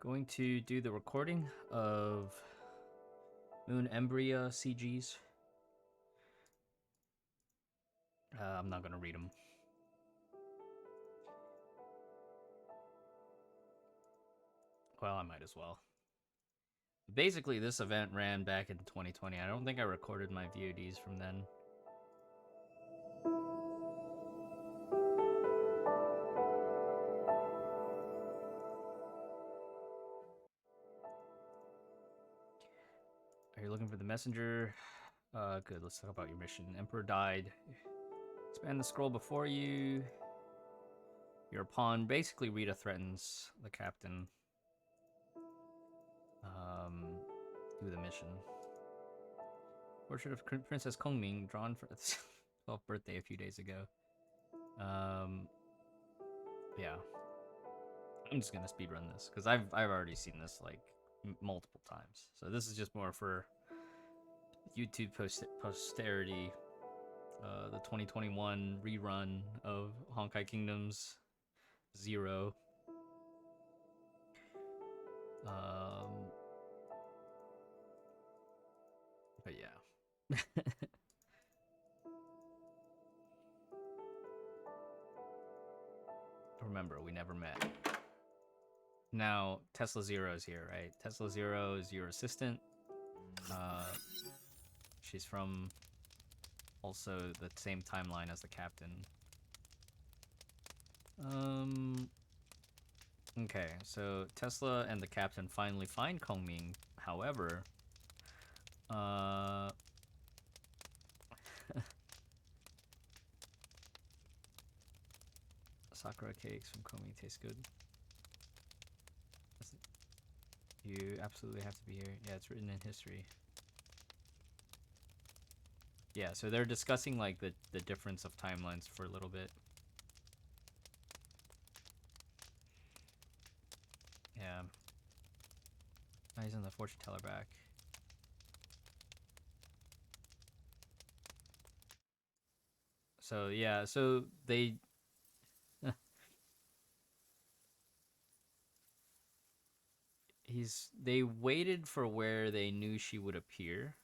Going to do the recording of Moon Embria CGs. I'm not going to read them. Well, I might as well. Basically, this event ran back in 2020. I don't think I recorded my VODs from then. Are you looking for the messenger? Good, let's talk about your mission. Emperor died. Expand the scroll before you. Your pawn. Basically, Rita threatens the captain. Do the mission. Portrait of Princess Kongming, drawn for its 12th birthday a few days ago. Yeah. I'm just gonna speedrun this, because I've already seen this, like, multiple times. So this is just more for YouTube posterity. The 2021 rerun of Honkai Kingdoms 0. But yeah. Remember, we never met. Now, Tesla Zero is here, right? Tesla Zero is your assistant. She's from also the same timeline as the captain. Okay, so Tesla and the captain finally find Kongming. However, Sakura cakes from Kongming taste good. You absolutely have to be here. Yeah, it's written in history. Yeah, so they're discussing, like, the difference of timelines for a little bit. Yeah. Now he's in the fortune teller back. So, yeah, so they... They waited for where they knew she would appear.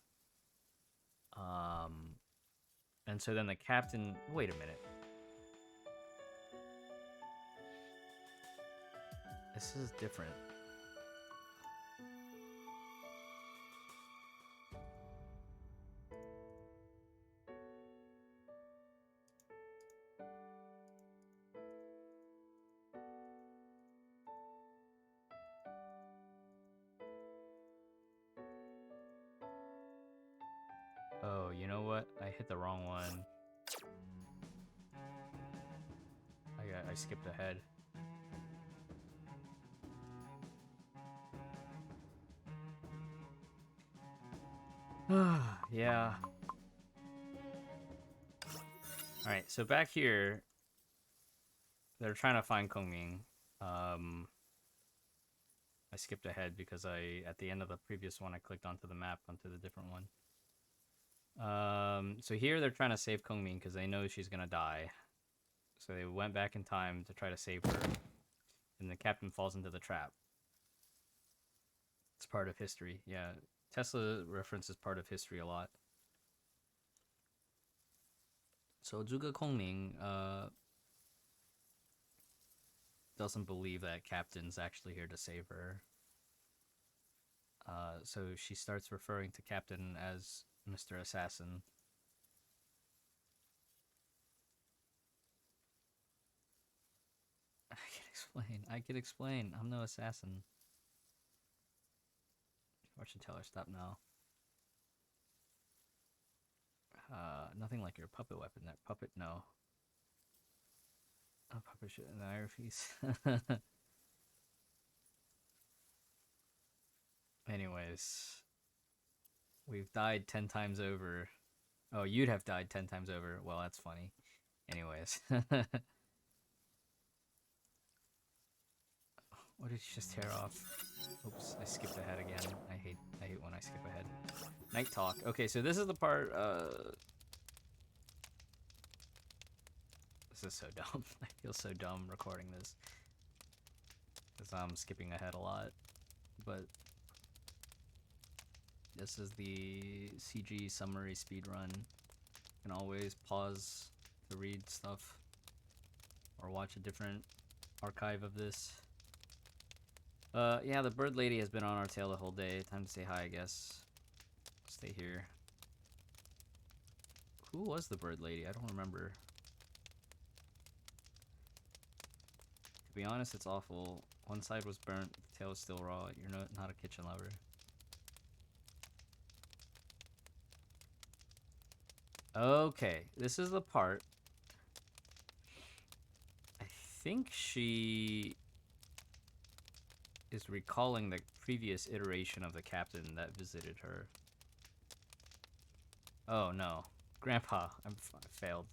And so then the captain... Wait a minute. This is different. Oh, you know what? I hit the wrong one. I skipped ahead. Yeah. Alright, so back here, they're trying to find Kongming. I skipped ahead because at the end of the previous one, I clicked onto the map, onto the different one. So here they're trying to save Kongming because they know she's gonna die. So they went back in time to try to save her. And the captain falls into the trap. It's part of history. Yeah, Tesla references part of history a lot. So Zhuge Kongming doesn't believe that captain's actually here to save her. So she starts referring to Captain as Mr. Assassin. I can explain. I'm no assassin. Fortune teller, stop now. Nothing like your puppet weapon there. Puppet, no. Oh, puppet shit, and I refuse. Anyways. We've died 10 times over. Oh, you'd have died 10 times over. Well, that's funny. Anyways. What did you just tear off? Oops, I skipped ahead again. I hate when I skip ahead. Night talk. Okay, so this is the part, this is so dumb. I feel so dumb recording this. because I'm skipping ahead a lot. But this is the CG summary speedrun. You can always pause to read stuff or watch a different archive of this. Yeah, the bird lady has been on our tail the whole day. Time to say hi, I guess. Stay here. Who was the bird lady? I don't remember. To be honest, it's awful. One side was burnt, the tail is still raw. You're not a kitchen lover. Okay, this is the part. I think she is recalling the previous iteration of the captain that visited her. Oh no. Grandpa, I failed.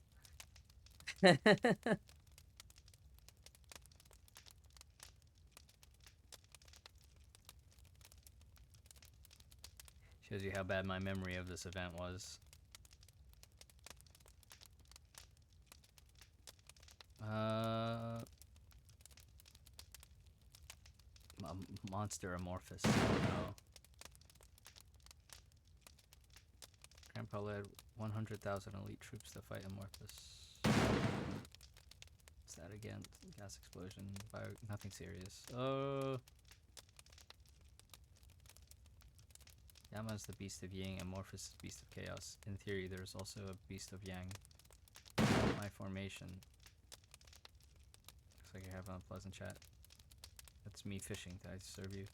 Shows you how bad my memory of this event was. Monster amorphous. Oh no. Grandpa led 100,000 elite troops to fight Amorphous. What's that again? Gas explosion. Nothing serious. Yama's the beast of Yang, Amorphous is beast of chaos. In theory, there's also a beast of Yang. My formation. Looks like you're having a pleasant chat. That's me fishing. Did I serve you?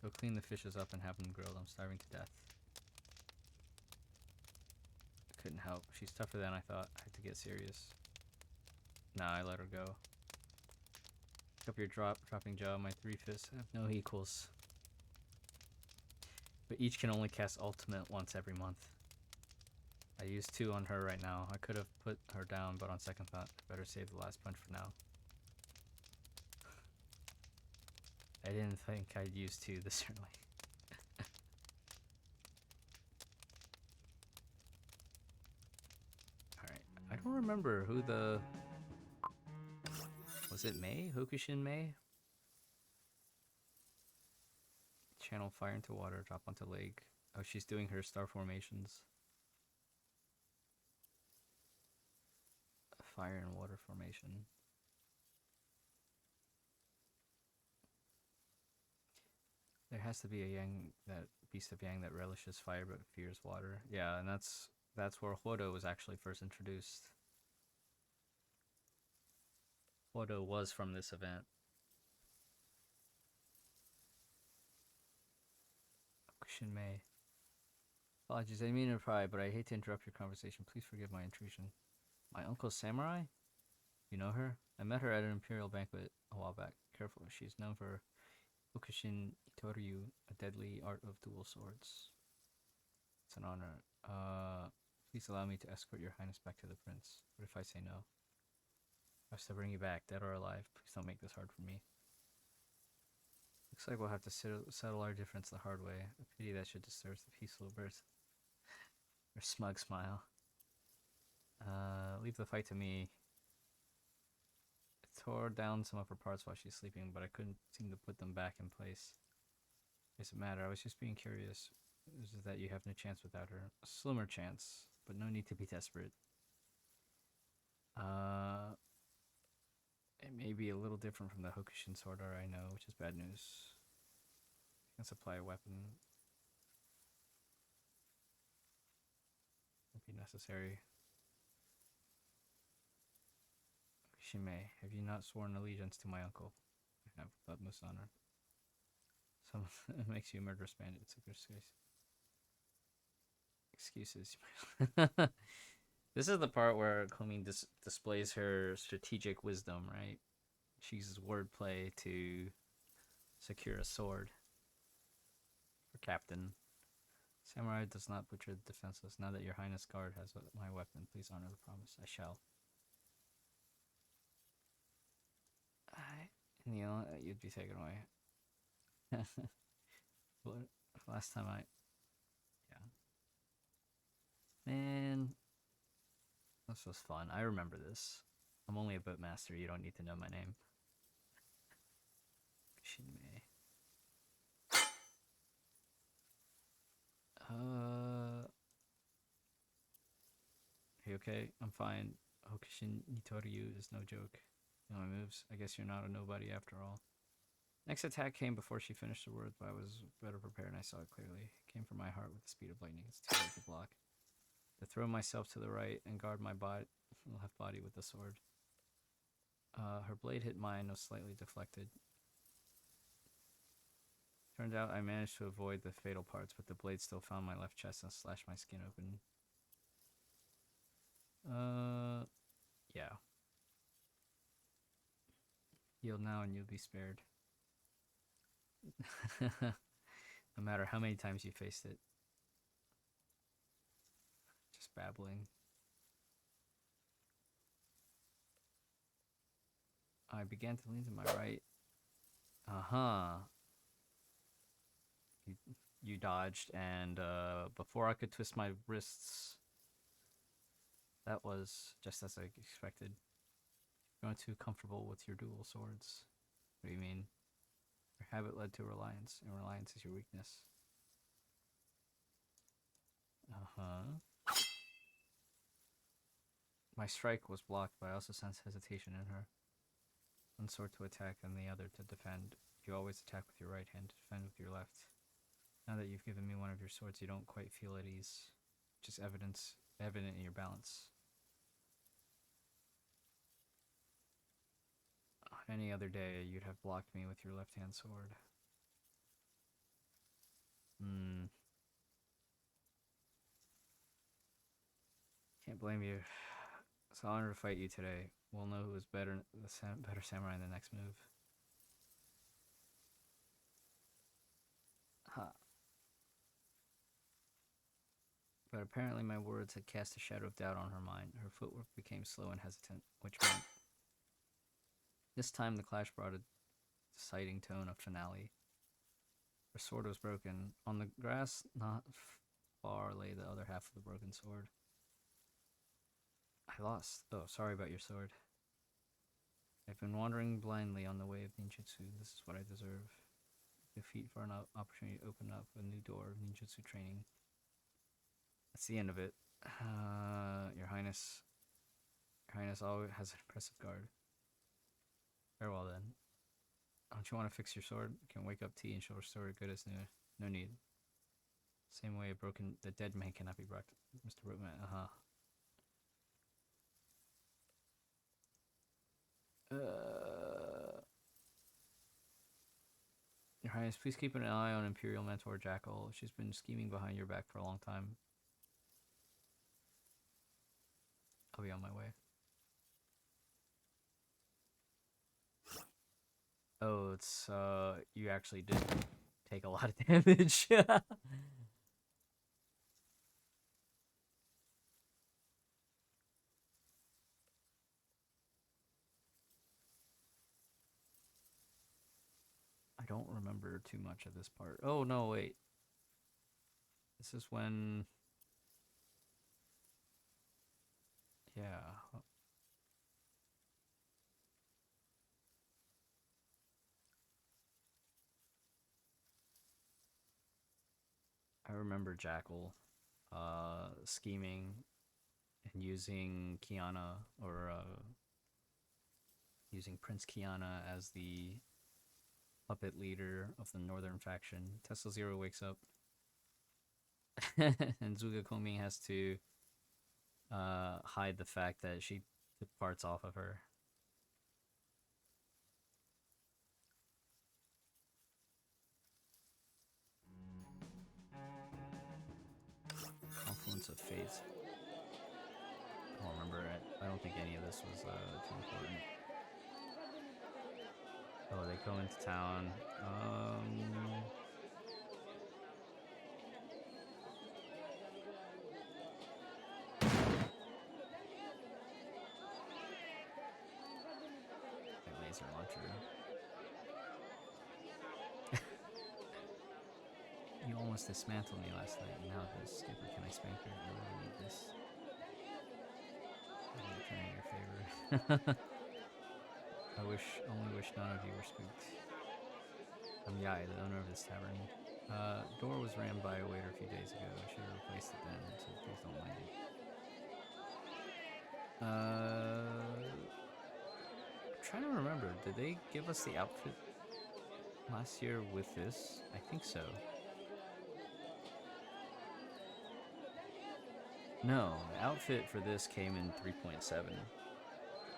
Go clean the fishes up and have them grilled. I'm starving to death. Couldn't help. She's tougher than I thought. I had to get serious. Nah, I let her go. Pick up your dropping jaw. My 3 fists have no equals. But each can only cast ultimate once every month. I used 2 on her right now. I could have put her down, but on second thought, I better save the last punch for now. I didn't think I'd use 2 this early. Alright, I don't remember who the... Was it Mei? Hokushin Mei? Channel fire into water, drop onto lake. Oh, she's doing her star formations. Fire and water formation. There has to be a Yang, that beast of Yang that relishes fire but fears water. Yeah, and that's where Hodo was actually first introduced. Hodo was from this event. Shinmei. Apologies, I mean to pry, but I hate to interrupt your conversation. Please forgive my intrusion. My uncle Samurai? You know her? I met her at an imperial banquet a while back. Careful, she's known for Ukushin Itoryu, a deadly art of dual swords. It's an honor. Please allow me to escort your highness back to the prince. What if I say no? I have to bring you back, dead or alive. Please don't make this hard for me. Looks like we'll have to settle our difference the hard way. A pity that should disturb the peaceful birth. Her smug smile. Leave the fight to me. I tore down some of her parts while she's sleeping, but I couldn't seem to put them back in place. Doesn't matter, I was just being curious. Is that you have no chance without her. A slimmer chance, but no need to be desperate. It may be a little different from the Hokushin sword art I know, which is bad news. I can supply a weapon. Would be necessary. Shime, have you not sworn allegiance to my uncle? I have with utmost honor. Some makes you a murderous bandit. It's a good excuse. Excuses. This is the part where Komin displays her strategic wisdom, right? She uses wordplay to secure a sword for Captain. Samurai does not butcher the defenseless. Now that your highness guard has my weapon, please honor the promise. I shall. Neil, you'd be taken away. But last time yeah. Man, this was fun. I remember this. I'm only a boatmaster. You don't need to know my name. Hokushinme. Are you okay? I'm fine. Hokushin Nitoryu is no joke. You know my moves. I guess you're not a nobody after all. Next attack came before she finished the words, but I was better prepared and I saw it clearly. It came from my heart with the speed of lightning. It's too late to block. To throw myself to the right and guard my left body with the sword. Her blade hit mine, was slightly deflected. Turned out I managed to avoid the fatal parts, but the blade still found my left chest and slashed my skin open. Yeah. Heal now and you'll be spared. No matter how many times you faced it. Just babbling. I began to lean to my right. You dodged, and before I could twist my wrists, that was just as I expected. You're growing too comfortable with your dual swords. What do you mean? Your habit led to reliance, and reliance is your weakness. My strike was blocked, but I also sensed hesitation in her. One sword to attack and the other to defend. You always attack with your right hand to defend with your left. Now that you've given me one of your swords, you don't quite feel at ease. Just evident in your balance. Any other day, you'd have blocked me with your left-hand sword. Can't blame you. It's an honor to fight you today. We'll know who is better samurai in the next move. Ha. But apparently my words had cast a shadow of doubt on her mind. Her footwork became slow and hesitant, which meant this time the clash brought a deciding tone of finale. Her sword was broken. On the grass, not far, lay the other half of the broken sword. I lost. Oh, sorry about your sword. I've been wandering blindly on the way of ninjutsu. This is what I deserve. Defeat for an opportunity to open up a new door of ninjutsu training. That's the end of it. Your Highness always has an impressive guard. Very well then. Don't you want to fix your sword? You can wake up tea and she'll restore it good as new. No need. Same way the dead man cannot be brought to Mr. Rootman. Your Highness, please keep an eye on Imperial Mentor Jackal. She's been scheming behind your back for a long time. I'll be on my way. Oh, it's, you actually did take a lot of damage. I don't remember too much of this part. Oh, no, wait. This is when... Yeah. I remember Jackal scheming and using Kiana, or using Prince Kiana as the puppet leader of the northern faction. Tesla Zero wakes up and Zuga Komi has to hide the fact that she took parts off of her. Confluence of Fate. I don't remember it. I don't think any of this was too important. Oh, they go into town. A laser launcher. You almost dismantled me last night, and now this. Skipper, can I spank her? I really need this. I'm returning your favor. I only wish none of you were spooked. I'm Yai, the owner of this tavern. Door was rammed by a waiter a few days ago. I should have replaced it then, so please don't mind it. I'm trying to remember. Did they give us the outfit last year with this? I think so. No, the outfit for this came in 3.7.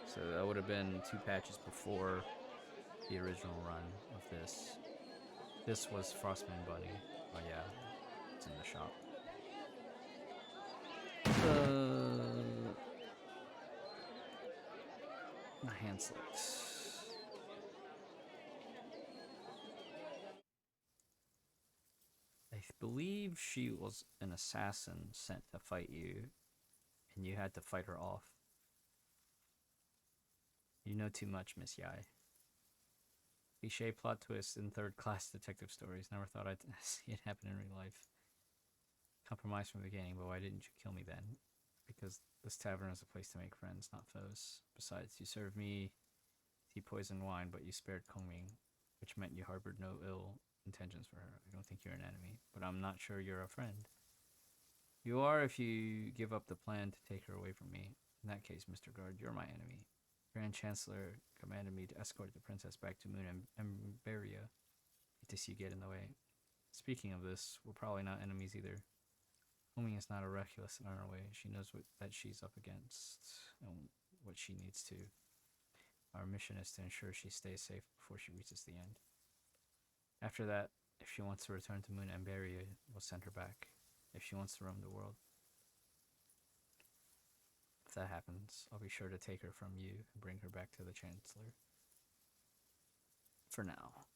So that would have been 2 patches before the original run of this. This was Frostman Bunny. Oh yeah, it's in the shop. My hand slipped. I believe she was an assassin sent to fight you, and you had to fight her off. You know too much, Miss Yai. Cliche plot twist in third-class detective stories. Never thought I'd see it happen in real life. Compromise from the beginning, but why didn't you kill me then? Because this tavern is a place to make friends, not foes. Besides, you served me tea, poison, wine, but you spared Kongming, which meant you harbored no ill intentions for her. I don't think you're an enemy, but I'm not sure you're a friend. You are if you give up the plan to take her away from me. In that case, Mr. Guard, you're my enemy. Grand Chancellor commanded me to escort the princess back to Moon Emberia. Hate to see you get in the way. Speaking of this, we're probably not enemies either. Homing is not a reckless in our way. She knows that she's up against and what she needs to. Our mission is to ensure she stays safe before she reaches the end. After that, if she wants to return to Moon Emberia, we'll send her back. If she wants to roam the world. If that happens, I'll be sure to take her from you and bring her back to the Chancellor. For now.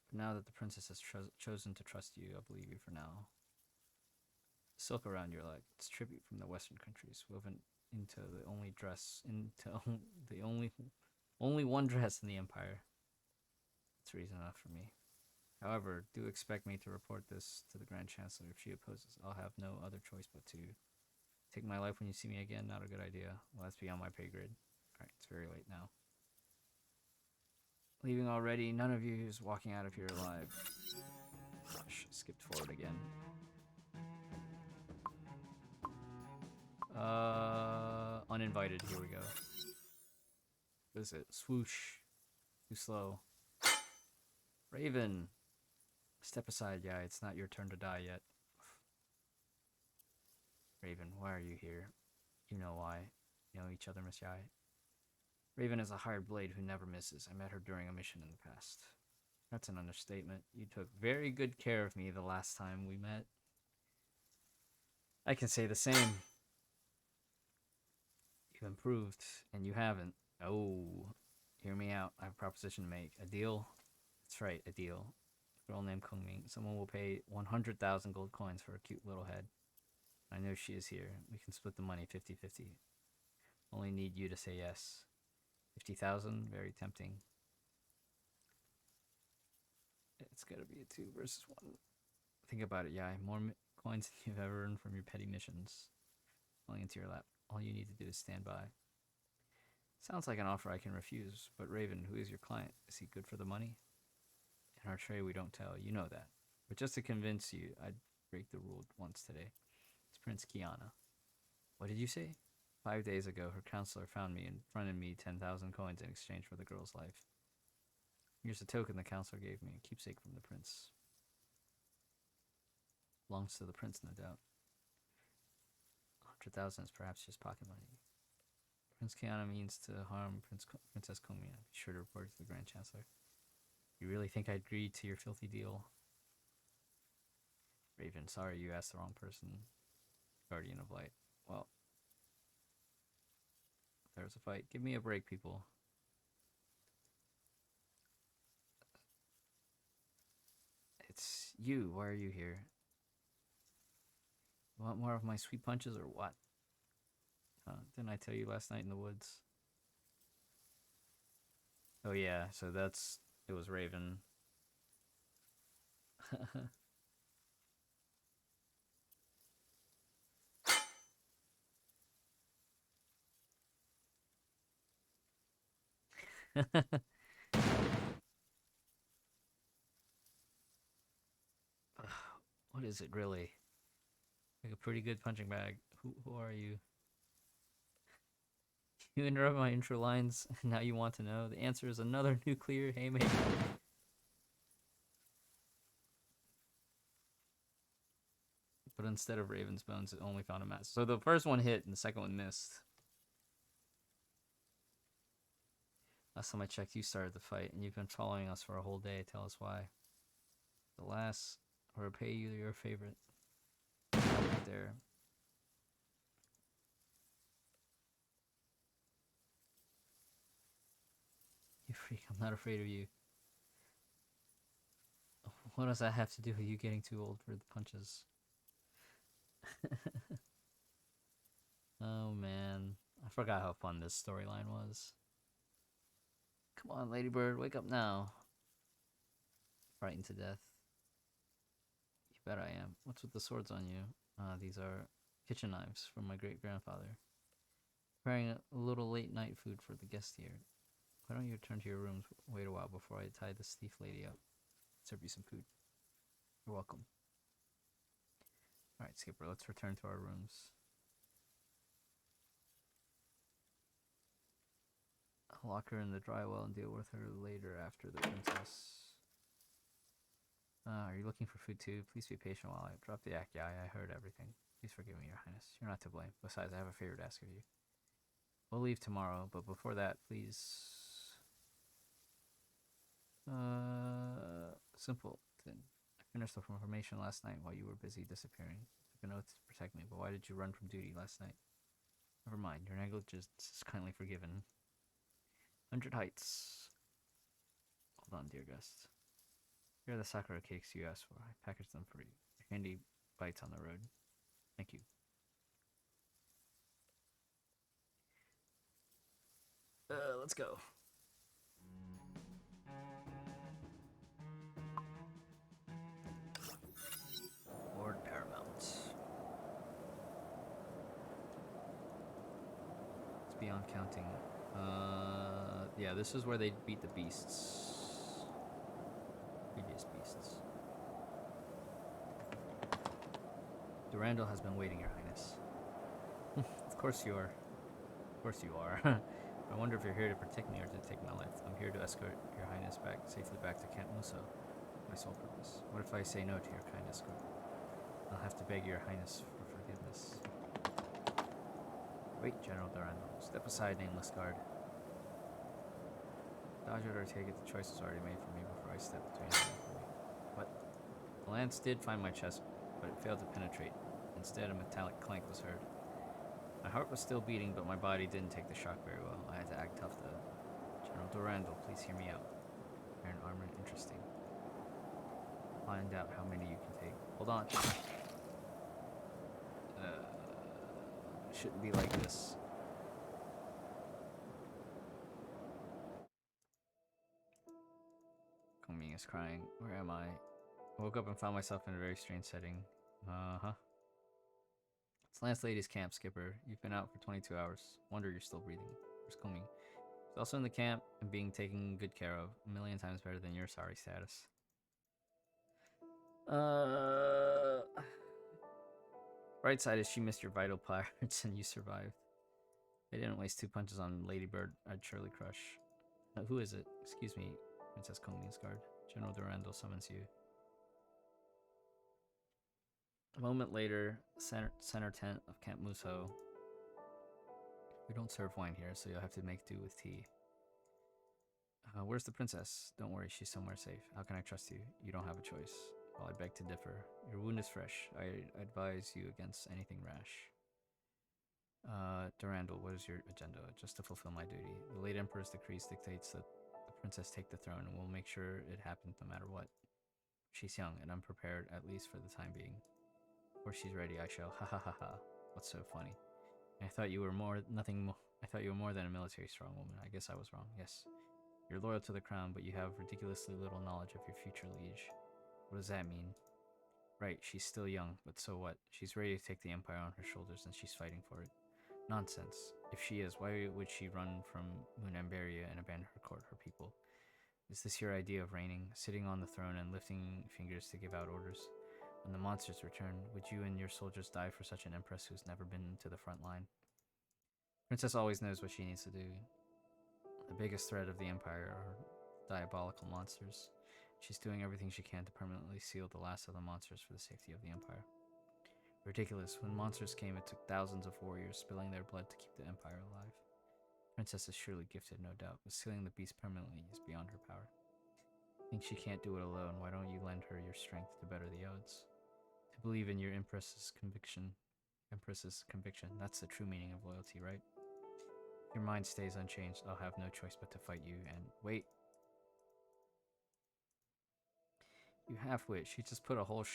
But now that the princess has chosen to trust you, I'll believe you for now. Silk around your leg. It's tribute from the Western countries, woven into the only dress, the only one dress in the Empire. It's reason enough for me. However, do expect me to report this to the Grand Chancellor. If she opposes, I'll have no other choice but to take my life when you see me again. Not a good idea. Well, that's beyond my pay grade. Alright, it's very late now. Leaving already. None of you is walking out of here alive. Gosh, skipped forward again. Uninvited. Here we go. What is it? Swoosh. Too slow. Raven. Step aside, yeah. It's not your turn to die yet. Raven, why are you here? You know why. You know each other, Miss Yai. Raven is a hired blade who never misses. I met her during a mission in the past. That's an understatement. You took very good care of me the last time we met. I can say the same. You've improved, and you haven't. Oh, hear me out. I have a proposition to make. A deal? That's right, a deal. A girl named Kongming. Someone will pay 100,000 gold coins for a cute little head. I know she is here. We can split the money 50-50. Only need you to say yes. 50,000? Very tempting. It's gotta be a 2 versus 1. Think about it, Yai. More coins than you've ever earned from your petty missions. Falling into your lap. All you need to do is stand by. Sounds like an offer I can refuse, but Raven, who is your client? Is he good for the money? In our trade, we don't tell. You know that. But just to convince you, I'd break the rule once today. It's Prince Kiana. What did you say? 5 days ago, her counselor found me and fronted me 10,000 coins in exchange for the girl's life. Here's a token the counselor gave me, a keepsake from the prince. Belongs to the prince, no doubt. 100,000 is perhaps just pocket money. Prince Kiana means to harm Princess Kongming. Be sure to report it to the Grand Chancellor. You really think I'd agree to your filthy deal? Raven, sorry you asked the wrong person. Guardian of Light. Well, there's a fight. Give me a break, people. It's you. Why are you here? You want more of my sweet punches or what? Didn't I tell you last night in the woods? Oh yeah, so it was Raven. What is it really? Like a pretty good punching bag. Who are you? You interrupt my intro lines, and now you want to know? The answer is another nuclear haymaker. But instead of Raven's bones, it only found a mass. So the first one hit, and the second one missed. Last time I checked, you started the fight, and you've been following us for a whole day. Tell us why. The last, or repay you your favorite. Right there. You freak, I'm not afraid of you. What does that have to do with you getting too old for the punches? Oh man, I forgot how fun this storyline was. Come on, Ladybird, wake up now. Frightened to death. You bet I am. What's with the swords on you? These are kitchen knives from my great-grandfather. Preparing a little late-night food for the guest here. Why don't you return to your rooms, wait a while before I tie this thief lady up. Serve you some food. You're welcome. Alright, Skipper, let's return to our rooms. I'll lock her in the dry well and deal with her later after the princess. Are you looking for food too? Please be patient while I drop the act. Yeah, I heard everything. Please forgive me, Your Highness. You're not to blame. Besides, I have a favor to ask of you. We'll leave tomorrow, but before that, please... Simple. Then I finished the information last night while you were busy disappearing. I took an oath to protect me, but why did you run from duty last night? Never mind. Your negligence is kindly forgiven. 100 heights. Hold on, dear guest. Here are the sakura cakes you asked for. I packaged them for you. Candy bites on the road. Thank you. Let's go. Lord Paramount. It's beyond counting. Yeah, this is where they beat the beasts. Previous beasts. Durandal has been waiting, Your Highness. Of course you are. Of course you are. I wonder if you're here to protect me or to take my life. I'm here to escort Your Highness safely back to Camp Muso. My sole purpose. What if I say no to your kind escort? I'll have to beg Your Highness for forgiveness. Wait, General Durandal. Step aside, nameless guard. Dodge it or take it, the choice was already made for me before I stepped between them and me. What? The lance did find my chest, but it failed to penetrate. Instead, a metallic clank was heard. My heart was still beating, but my body didn't take the shock very well. I had to act tough, though. General Durandal, please hear me out. Iron armor, interesting. Find out how many you can take. Hold on. Shouldn't be like this. Komi is crying. Where am I? I woke up and found myself in a very strange setting. Uh-huh. It's Lance Lady's camp, Skipper. You've been out for 22 hours. Wonder you're still breathing. Where's Komi? She's also in the camp and being taken good care of. A million times better than your sorry status. Right side is she missed your vital parts and you survived. They didn't waste 2 punches on Ladybird. I'd surely crush. Who is it? Excuse me, Princess Komi's guard. General Durandal summons you. A moment later, center tent of Camp Muso. We don't serve wine here, so you'll have to make do with tea. Where's the princess? Don't worry, she's somewhere safe. How can I trust you? You don't have a choice. Well, I beg to differ. Your wound is fresh. I advise you against anything rash. Durandal, what is your agenda? Just to fulfill my duty. The late Emperor's decrees dictates that the princess take the throne, and we'll make sure it happens no matter what. She's young and unprepared, at least for the time being. Before she's ready, I shall. Ha ha ha ha. What's so funny? I thought you were more than a military strong woman. I guess I was wrong. Yes, you're loyal to the crown, but you have ridiculously little knowledge of your future liege. What does that mean? Right, she's still young, but so what? She's ready to take the empire on her shoulders, and she's fighting for it. Nonsense. If she is, why would she run from Munamberia and abandon her court, her people? Is this your idea of reigning, sitting on the throne and lifting fingers to give out orders? When the monsters return, would you and your soldiers die for such an empress who's never been to the front line? Princess always knows what she needs to do. The biggest threat of the Empire are diabolical monsters. She's doing everything she can to permanently seal the last of the monsters for the safety of the Empire. Ridiculous. When monsters came, it took thousands of warriors spilling their blood to keep the Empire alive. Princess is surely gifted, no doubt, but sealing the beast permanently is beyond her power. Think she can't do it alone, why don't you lend her your strength to better the odds? To believe in your Empress's conviction, that's the true meaning of loyalty, right? If your mind stays unchanged, I'll have no choice but to fight you, and wait. You half-wit, she just put a hole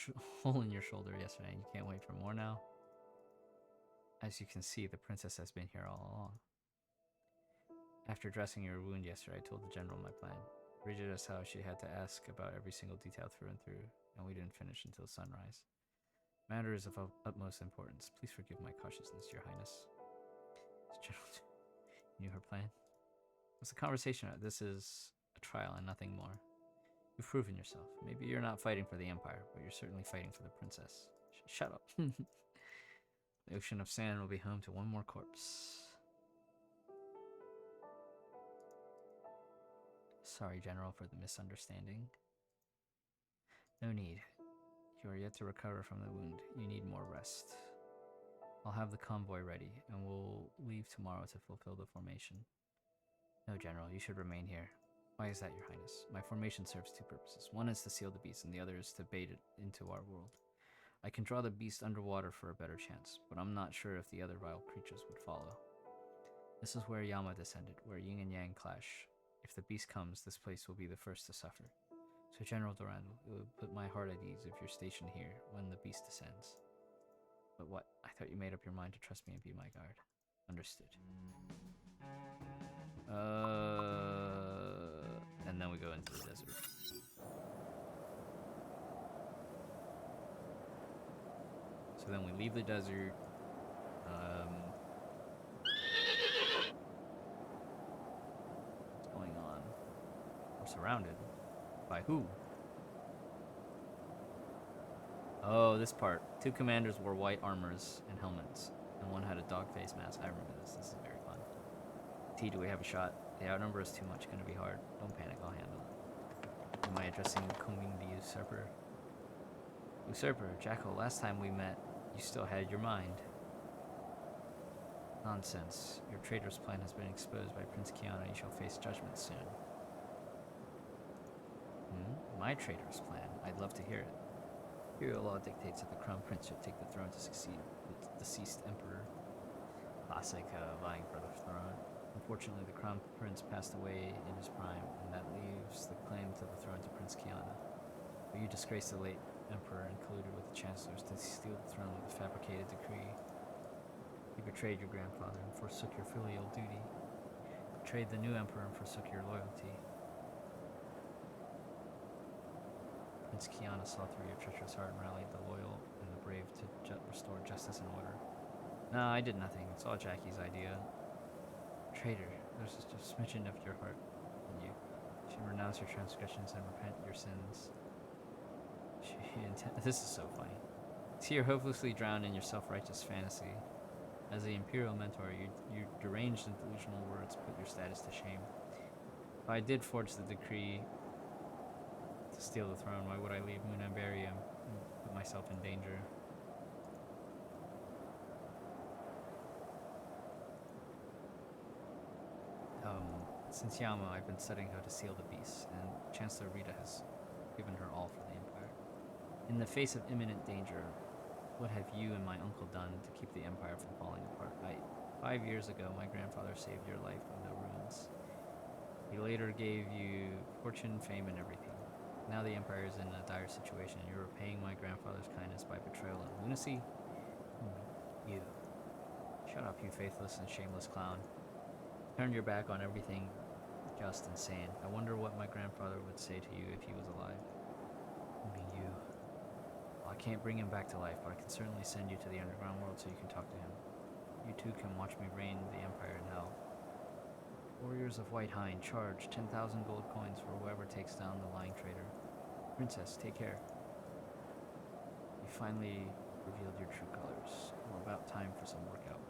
in your shoulder yesterday, and you can't wait for more now? As you can see, the princess has been here all along. After dressing your wound yesterday, I told the general my plan. Rigid as how she had to ask about every single detail through and through, and we didn't finish until sunrise. Matter is of utmost importance. Please forgive my cautiousness, Your Highness. General knew her plan. What's the conversation? This is a trial and nothing more. You've proven yourself. Maybe you're not fighting for the Empire, but you're certainly fighting for the princess. Shut up. The ocean of sand will be home to one more corpse. Sorry, General, for the misunderstanding. No need. You are yet to recover from the wound. You need more rest. I'll have the convoy ready, and we'll leave tomorrow to fulfill the formation. No, General, you should remain here. Why is that, Your Highness? My formation serves two purposes. One is to seal the beast, and the other is to bait it into our world. I can draw the beast underwater for a better chance, but I'm not sure if the other vile creatures would follow. This is where Yama descended, where yin and yang clash. If the beast comes, this place will be the first to suffer. So, General Durandal, it would put my heart at ease if you're stationed here when the beast descends. But what? I thought you made up your mind to trust me and be my guard. Understood. And then we go into the desert. So then we leave the desert. What's going on? We're surrounded. By who? Oh, this part. Two commanders wore white armors and helmets, and one had a dog face mask. I remember this. This is very fun. T, do we have a shot? They outnumber us too much. Gonna be hard. Don't panic. I'll handle it. Am I addressing Kunging the Usurper? Usurper, Jackal, last time we met, you still had your mind. Nonsense. Your traitor's plan has been exposed by Prince Kiana. You shall face judgment soon. My traitor's plan? I'd love to hear it. Imperial law dictates that the crown prince should take the throne to succeed the deceased emperor. Classic vying for the throne. Unfortunately, the crown prince passed away in his prime, and that leaves the claim to the throne to Prince Kiana. But you disgraced the late emperor and colluded with the chancellors to steal the throne with a fabricated decree. You betrayed your grandfather and forsook your filial duty. Betrayed the new emperor and forsook your loyalty. Prince Kiana saw through your treacherous heart and rallied the loyal and the brave to restore justice and order. No, I did nothing. It's all Jackie's idea. Traitor, there's just a smidgen of your heart in you. You should renounce your transgressions and repent your sins. This is so funny. See, you're hopelessly drowned in your self-righteous fantasy. As the Imperial Mentor, your deranged and delusional words put your status to shame. If I did forge the decree to steal the throne, why would I leave Munambarium and put myself in danger? Since Yama, I've been studying how to seal the beast, and Chancellor Rita has given her all for the Empire. In the face of imminent danger, what have you and my uncle done to keep the Empire from falling apart? 5 years ago, my grandfather saved your life from the ruins. He later gave you fortune, fame, and everything. Now the Empire is in a dire situation, and you're repaying my grandfather's kindness by betrayal and lunacy? You. Shut up, you faithless and shameless clown. Turned your back on everything just and sane. I wonder what my grandfather would say to you if he was alive. You. Well, I can't bring him back to life, but I can certainly send you to the underground world so you can talk to him. You too can watch me reign the Empire in hell. Warriors of White Hind, charge 10,000 gold coins for whoever takes down the lying traitor. Princess, take care. You finally revealed your true colors. Well, about time for some workout.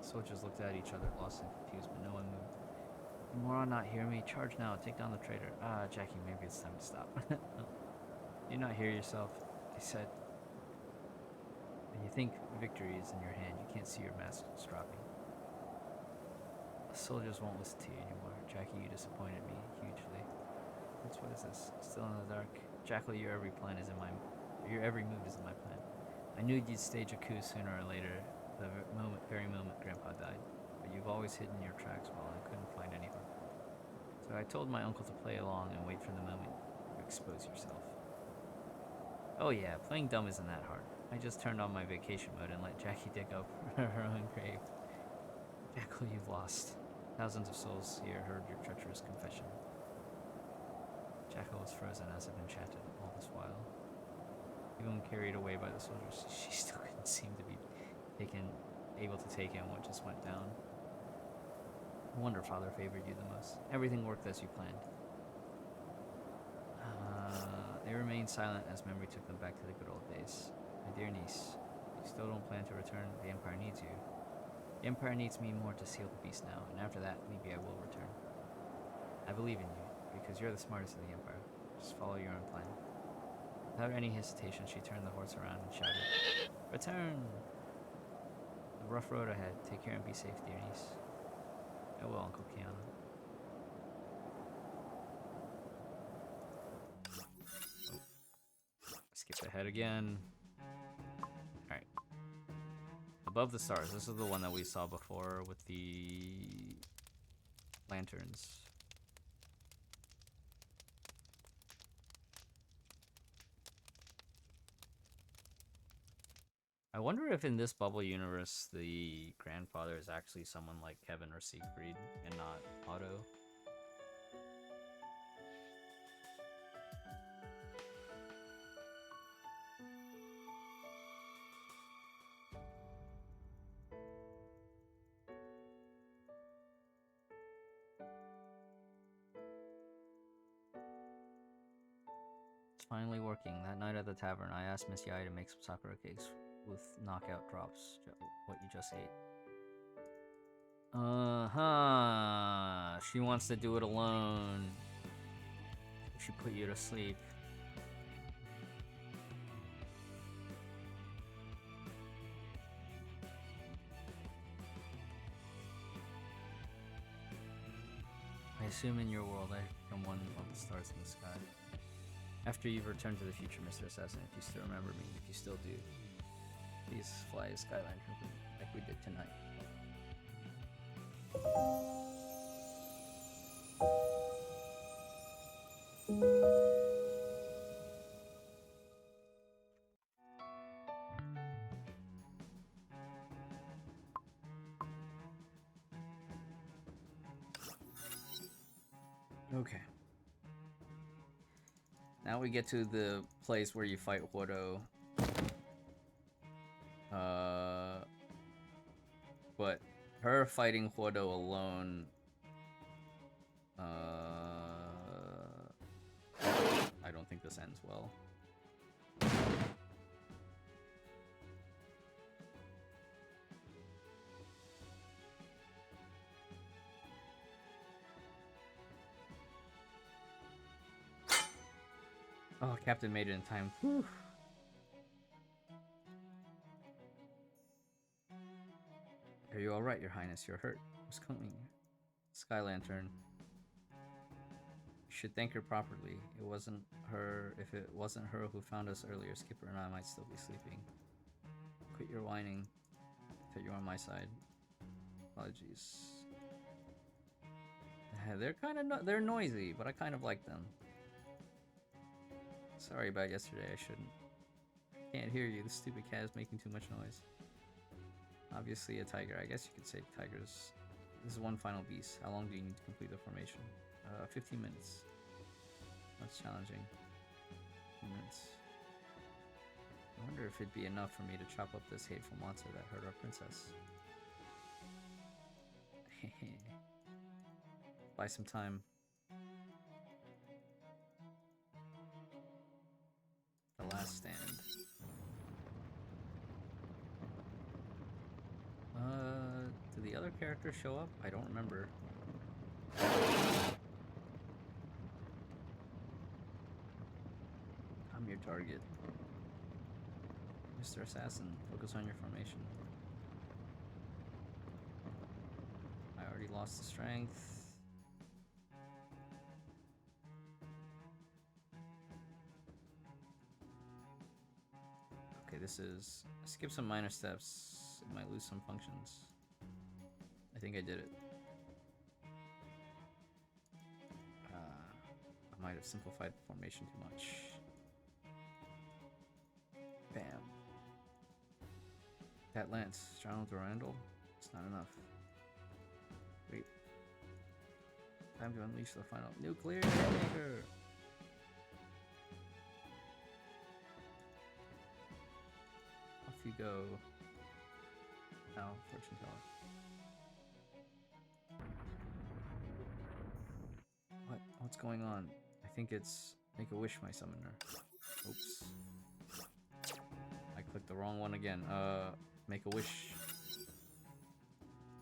The soldiers looked at each other, lost and confused, but no one moved. You moron not hear me? Charge now, take down the traitor. Ah, Jackie, maybe it's time to stop. Do you not hear yourself? I said. When you think victory is in your hand, you can't see your master's dropping. The soldiers won't listen to you anymore. Jackie, you disappointed me hugely. What is this? Still in the dark. Jackal, your every move is in my plan. I knew you'd stage a coup sooner or later, the very moment Grandpa died. But you've always hidden your tracks well, and I couldn't find any harm. So I told my uncle to play along and wait for the moment to expose yourself. Oh yeah, playing dumb isn't that hard. I just turned on my vacation mode and let Jackie dig up her own grave. Jackal, you've lost. Thousands of souls here heard your treacherous confession. Jackal was frozen as if enchanted all this while. Even carried away by the soldiers, she still couldn't seem to be able to take in what just went down. No wonder Father favored you the most. Everything worked as you planned. They remained silent as memory took them back to the good old days. My dear niece, you still don't plan to return? The Empire needs you. The Empire needs me more to seal the beast now, and after that, maybe I will return. I believe in you, because you're the smartest in the Empire. Just follow your own plan. Without any hesitation, she turned the horse around and shouted, Return! The rough road ahead. Take care and be safe, dear niece. I will, Uncle Kiana. Skip ahead again. Alright. Above the stars. This is the one that we saw before with the lanterns. I wonder if in this bubble universe the grandfather is actually someone like Kevin or Siegfried and not Otto. It's finally working. That night at the tavern, I asked Miss Yai to make some sakura cakes with knockout drops, what you just ate. She wants to do it alone. She put you to sleep. I assume in your world I become one of the stars in the sky. After you've returned to the future, Mr. Assassin, if you still remember me, if you still do, please fly a skyline like we did tonight. Okay. Now we get to the place where you fight Horo. But her fighting Horo alone, I don't think this ends well. Oh, Captain made it in time. Whew. Are you alright, Your Highness? You're hurt. Who's coming? Sky Lantern. You should thank her properly. It wasn't her. If it wasn't her who found us earlier, Skipper and I might still be sleeping. Quit your whining. I thought you were on my side. Apologies. They're kind of they're noisy, but I kind of like them. Sorry about yesterday. I shouldn't. Can't hear you. This stupid cat is making too much noise. Obviously a tiger. I guess you could say tigers. This is one final beast. How long do you need to complete the formation? 15 minutes. That's challenging. 15 minutes. I wonder if it'd be enough for me to chop up this hateful monster that hurt our princess. Buy some time. The last stand. other characters show up? I don't remember. I'm your target. Mr. Assassin, focus on your formation. I already lost the strength. Okay, this is... skip some minor steps. It might lose some functions. I think I did it. I might have simplified formation too much. Bam. That lance, Donald Randall? It's not enough. Wait. Time to unleash the final nuclear maker. Off you go. Now, fortune teller. What's going on? I think it's make a wish, my summoner. Oops. I clicked the wrong one again. Make a wish.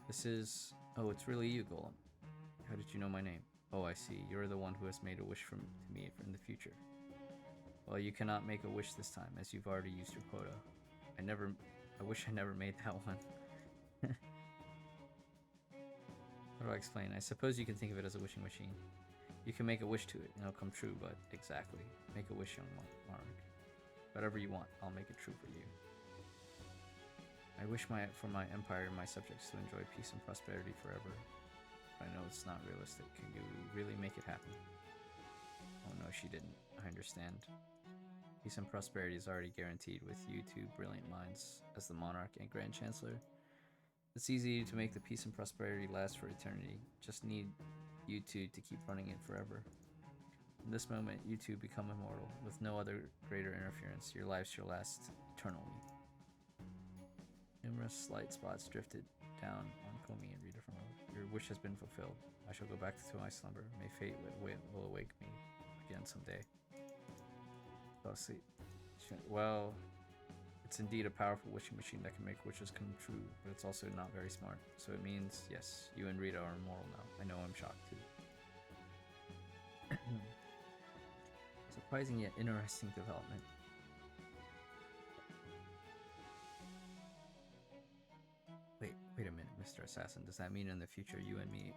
This is... oh, it's really you, Golem. How did you know my name? Oh, I see. You're the one who has made a wish to me in the future. Well, you cannot make a wish this time, as you've already used your quota. I wish I never made that one. How do I explain? I suppose you can think of it as a wishing machine. You can make a wish to it, and it'll come true, but exactly. Make a wish, young monarch. Whatever you want, I'll make it true for you. I wish for my empire and my subjects to enjoy peace and prosperity forever. But I know it's not realistic. Can you really make it happen? Oh no, she didn't. I understand. Peace and prosperity is already guaranteed with you two brilliant minds as the monarch and grand chancellor. It's easy to make the peace and prosperity last for eternity. Just need you two to keep running it forever. In this moment, you two become immortal. With no other greater interference, your lives shall last eternally. Numerous slight spots drifted down on Komi and Rita from over. Your wish has been fulfilled. I shall go back to my slumber. May fate will awake me again someday. I'll sleep. Well, it's indeed a powerful wishing machine that can make wishes come true, but it's also not very smart. So it means, yes, you and Rita are immortal now. I know I'm shocked too. Surprising yet interesting development. Wait a minute, Mr. Assassin. Does that mean in the future you and me...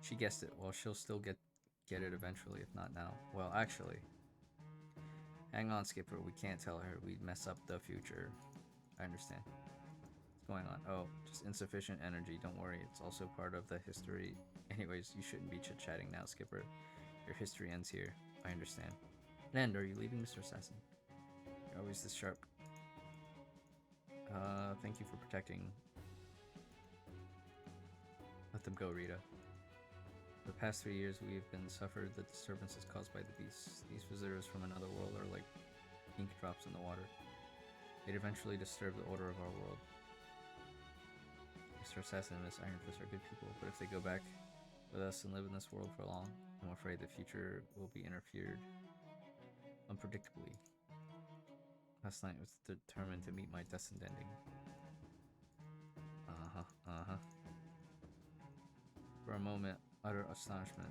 She guessed it. Well, she'll still get it eventually, if not now. Well, actually... Hang on, Skipper. We can't tell her. We'd mess up the future. I understand. What's going on? Oh, just insufficient energy. Don't worry. It's also part of the history. Anyways, you shouldn't be chit-chatting now, Skipper. Your history ends here. I understand. And are you leaving, Mr. Assassin? You're always this sharp. Thank you for protecting. Let them go, Rita. For the past 3 years, we have been suffered the disturbances caused by the beasts. These visitors from another world are like ink drops in the water. They'd eventually disturb the order of our world. Mr. Assassin and Miss Iron Fist are good people, but if they go back with us and live in this world for long, I'm afraid the future will be interfered unpredictably. Last night was determined to meet my destined ending. For a moment, utter astonishment.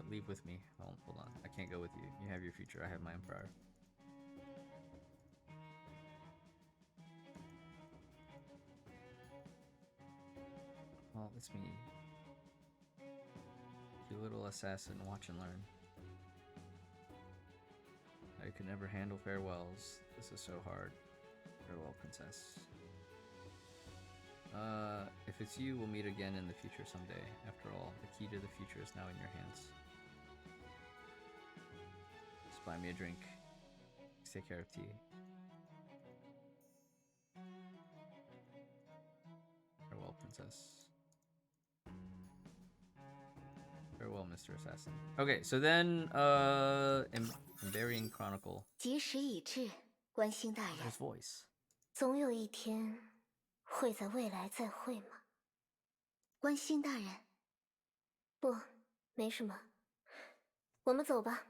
Leave with me. Hold on. I can't go with you. You have your future. I have my empire. Well, it's me. You little assassin. Watch and learn. I could never handle farewells. This is so hard. Farewell, princess. If it's you, we'll meet again in the future someday. After all, the key to the future is now in your hands. Just buy me a drink. Take care of tea. Farewell, princess. Farewell, Mr. Assassin. Okay, so then, Emberian Chronicle. 吉时已至，关心大人。 His voice. 总有一天，会在未来再会吗？关心大人。不，没什么。我们走吧。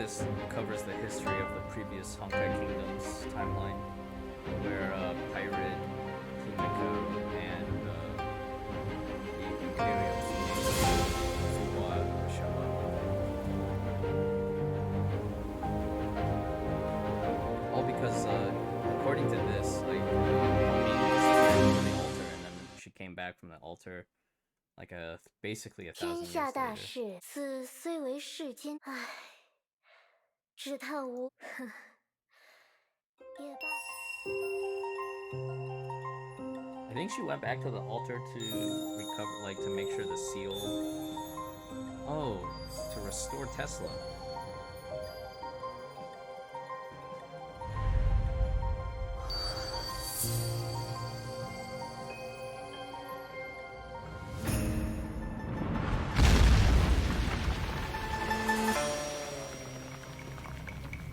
this covers the history of the previous Honkai Kingdoms timeline, where Pirate, Himiko, and the Imperial Fuwa show up. All because, according to this, like, Ming was to the altar, and then she came back from the altar, like basically 1,000 years 天下大 later. 事，此虽为世间，唉，只叹无，哼，也罢。 I think she went back to the altar to recover, like, to make sure the seal. Oh, to restore Tesla.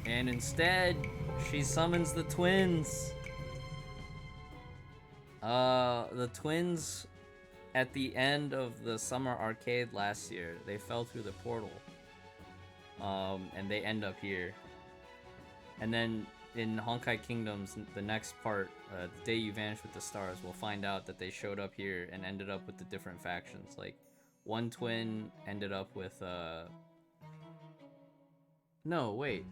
And instead, she summons the twins. The twins at the end of the summer arcade last year, they fell through the portal. And they end up here. And then in Honkai Kingdoms, the next part, the day you vanish with the stars, we'll find out that they showed up here and ended up with the different factions. Like, one twin ended up with, no, wait.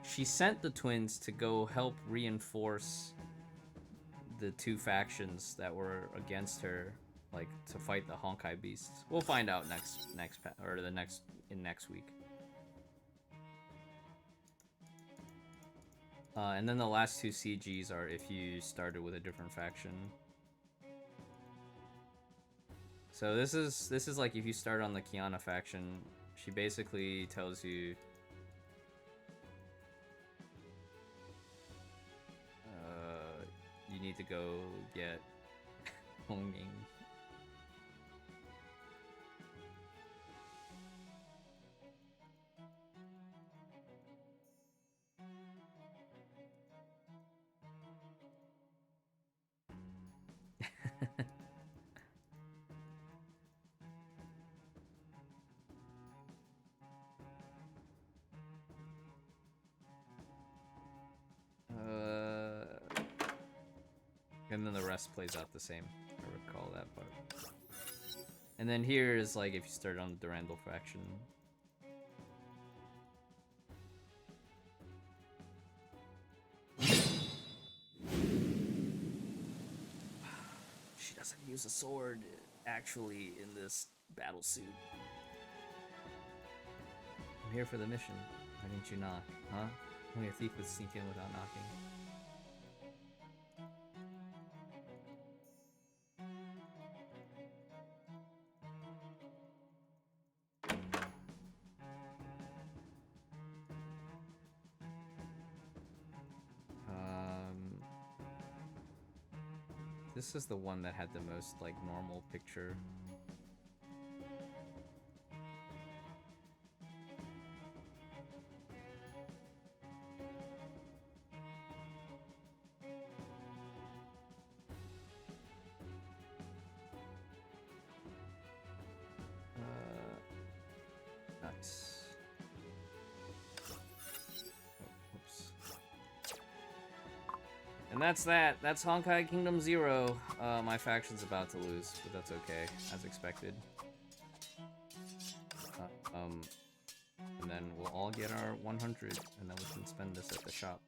She sent the twins to go help reinforce the two factions that were against her, like, to fight the Honkai beasts. We'll find out next week. And then the last two CGs are if you started with a different faction. So this is like if you start on the Kiana faction, she basically tells you you need to go get Honging. And then the rest plays out the same. I recall that part. And then here is like if you start on the Durandal faction. She doesn't use a sword actually in this battle suit. I'm here for the mission. Why didn't you knock? Huh? Only a thief would sneak in without knocking. This is the one that had the most, like, normal picture. Nice. Oh, oops. And that's that. That's Honkai Kingdom 0. My faction's about to lose, but that's okay, as expected. And then we'll all get our 100, and then we can spend this at the shop.